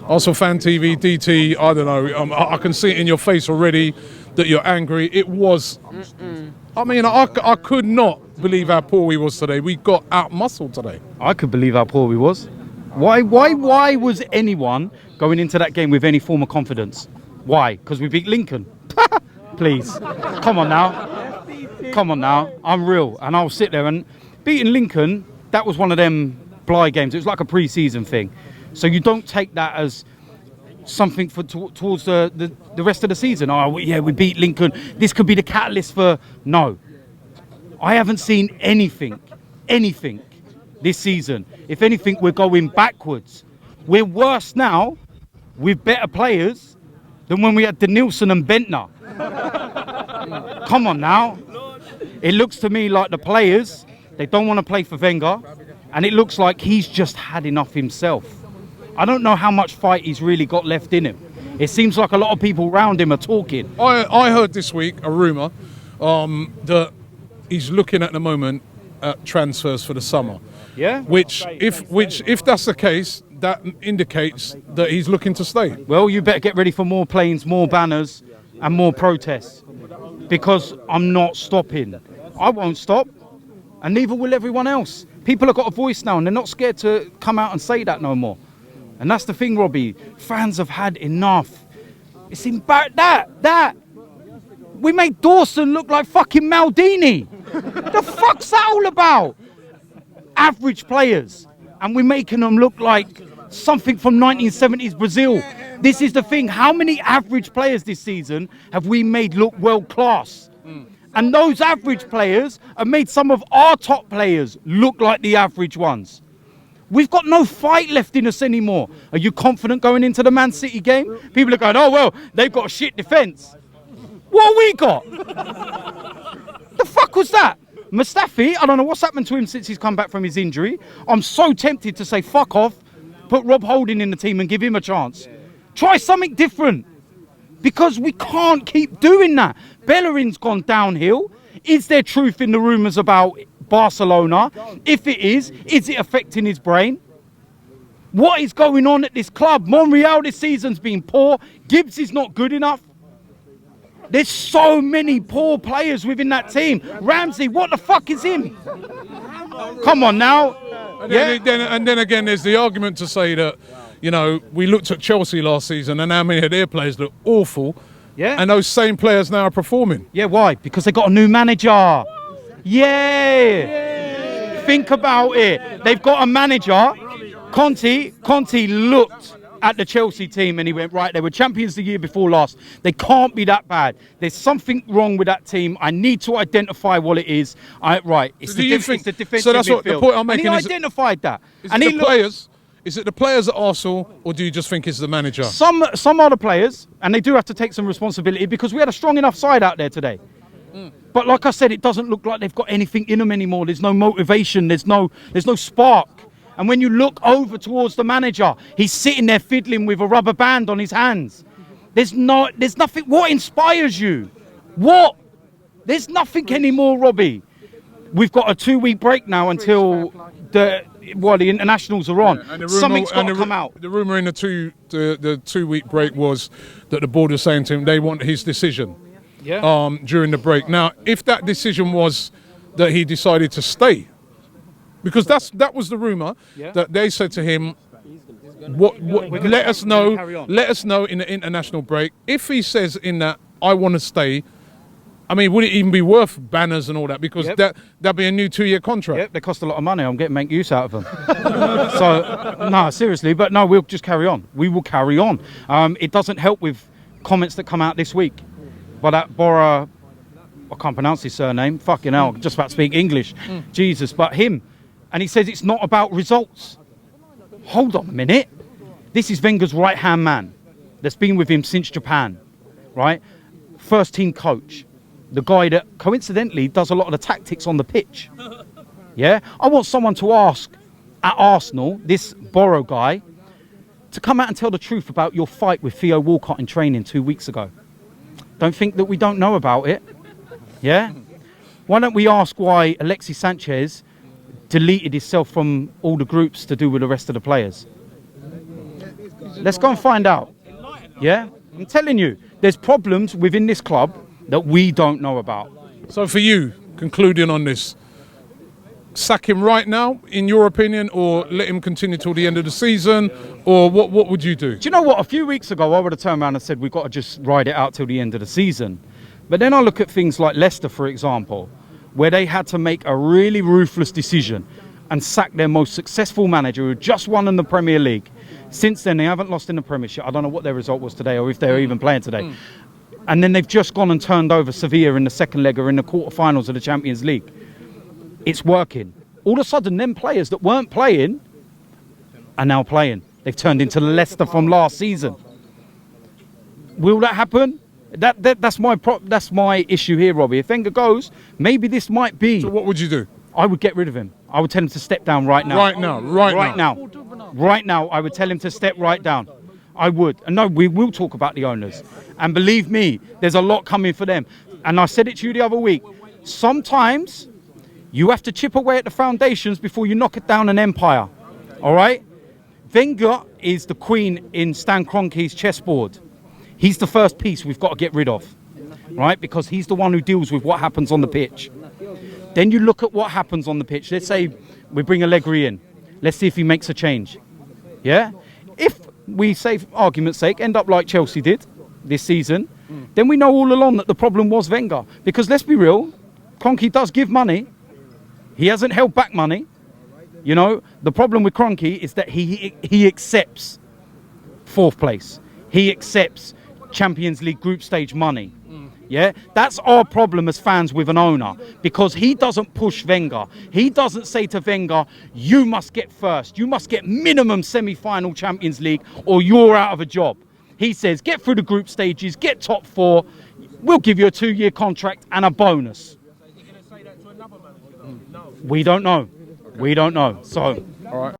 ArsenalFanTV, DT, I don't know. I can see it in your face already that you're angry. It was... I mean, I could not believe how poor we was today. We got out-muscled today. I could believe how poor we was. Why was anyone going into that game with any form of confidence? Why? Because we beat Lincoln? Please. Come on now. Come on now. I'm real. And I'll sit there and... Beating Lincoln, that was one of them blind games. It was like a pre-season thing. So you don't take that as something for towards the rest of the season. Oh, yeah, we beat Lincoln. This could be the catalyst for... No. I haven't seen anything this season. If anything, we're going backwards. We're worse now with better players than when we had Denilson and Bentner. Come on now. It looks to me like the players, they don't want to play for Wenger, and it looks like he's just had enough himself. I don't know how much fight he's really got left in him. It seems like a lot of people around him are talking. I heard this week a rumour that he's looking at the moment at transfers for the summer. Yeah? Which if that's the case, that indicates that he's looking to stay. Well, you better get ready for more planes, more banners, and more protests. Because I'm not stopping. I won't stop. And neither will everyone else. People have got a voice now and they're not scared to come out and say that no more. And that's the thing, Robbie. Fans have had enough. It's that. We made Dawson look like fucking Maldini. The fuck's that all about? Average players. And we're making them look like something from 1970s Brazil. This is the thing. How many average players this season have we made look world class? And those average players have made some of our top players look like the average ones. We've got no fight left in us anymore. Are you confident going into the Man City game? People are going, oh, well, they've got a shit defence. What have we got? The fuck was that? Mustafi, I don't know what's happened to him since he's come back from his injury. I'm so tempted to say, fuck off, put Rob Holding in the team and give him a chance. Try something different. Because we can't keep doing that. Bellerin's gone downhill. Is there truth in the rumours about Barcelona? If it is it affecting his brain? What is going on at this club? Monreal this season's been poor. Gibbs is not good enough. There's so many poor players within that team. Ramsey, what the fuck is him? Come on now. And then again, there's the argument to say that, you know, we looked at Chelsea last season and how many of their players look awful. Yeah. And those same players now are performing. Yeah, why? Because they got a new manager. Yeah. Think about it. They've got a manager. Conte looked at the Chelsea team and he went, right, they were champions the year before last. They can't be that bad. There's something wrong with that team. I need to identify what it is. It's the defensive so that's midfield. What the point I'm making and he is identified that. Is it the players at Arsenal, or do you just think it's the manager? Some are the players, and they do have to take some responsibility because we had a strong enough side out there today. But like I said, it doesn't look like they've got anything in them anymore. There's no motivation. There's no spark. And when you look over towards the manager, he's sitting there fiddling with a rubber band on his hands. There's nothing. What inspires you? What? There's nothing anymore, Robbie. We've got a 2-week break now until the internationals are on. Yeah, Something's got to come out. The rumour in the 2-week break was that the board was saying to him they want his decision during the break. Now, if that decision was that he decided to stay, because that was the rumour, that they said to him, let us know in the international break. If he says in that, I want to stay, I mean, would it even be worth banners and all that? Because that'd be a new 2-year contract. Yep, they cost a lot of money. I'm getting make use out of them. So, no, seriously. But no, we'll just carry on. We will carry on. It doesn't help with comments that come out this week by that Bora, I can't pronounce his surname. Fucking hell, just about to speak English. Jesus, but him. And he says it's not about results. Hold on a minute. This is Wenger's right-hand man that's been with him since Japan, right? First team coach. The guy that coincidentally does a lot of the tactics on the pitch. Yeah? I want someone to ask at Arsenal, this Boro guy, to come out and tell the truth about your fight with Theo Walcott in training 2 weeks ago. Don't think that we don't know about it. Yeah? Why don't we ask why Alexis Sanchez deleted himself from all the groups to do with the rest of the players? Let's go and find out. Yeah? I'm telling you, there's problems within this club that we don't know about. So for you, concluding on this, sack him right now, in your opinion, or let him continue till the end of the season, or what would you do? Do you know what? A few weeks ago, I would have turned around and said, we've got to just ride it out till the end of the season. But then I look at things like Leicester, for example, where they had to make a really ruthless decision and sack their most successful manager who just won in the Premier League. Since then, they haven't lost in the Premiership. I don't know what their result was today or if they're even playing today. And then they've just gone and turned over Sevilla in the second leg or in the quarterfinals of the Champions League. It's working. All of a sudden, them players that weren't playing are now playing. They've turned into Leicester from last season. Will that happen? That's my issue here, Robbie. If Wenger goes, maybe this might be. So what would you do? I would get rid of him. I would tell him to step down right now. Right now. Right now, I would tell him to step right down. I would. And no, we will talk about the owners. And believe me, there's a lot coming for them. And I said it to you the other week. Sometimes you have to chip away at the foundations before you knock it down an empire. All right? Wenger is the queen in Stan Kroenke's chessboard. He's the first piece we've got to get rid of. Right? Because he's the one who deals with what happens on the pitch. Then you look at what happens on the pitch. Let's say we bring Allegri in. Let's see if he makes a change. Yeah? If we, say, for argument's sake, end up like Chelsea did this season, then we know all along that the problem was Wenger. Because let's be real, Kroenke does give money. He hasn't held back money. You know, the problem with Kroenke is that he accepts fourth place. He accepts Champions League group stage money. Yeah, that's our problem as fans with an owner, because he doesn't push Wenger. He doesn't say to Wenger, you must get first. You must get minimum semi-final Champions League or you're out of a job. He says, get through the group stages, get top 4. We'll give you a 2-year contract and a bonus. We don't know. We don't know. So, all right.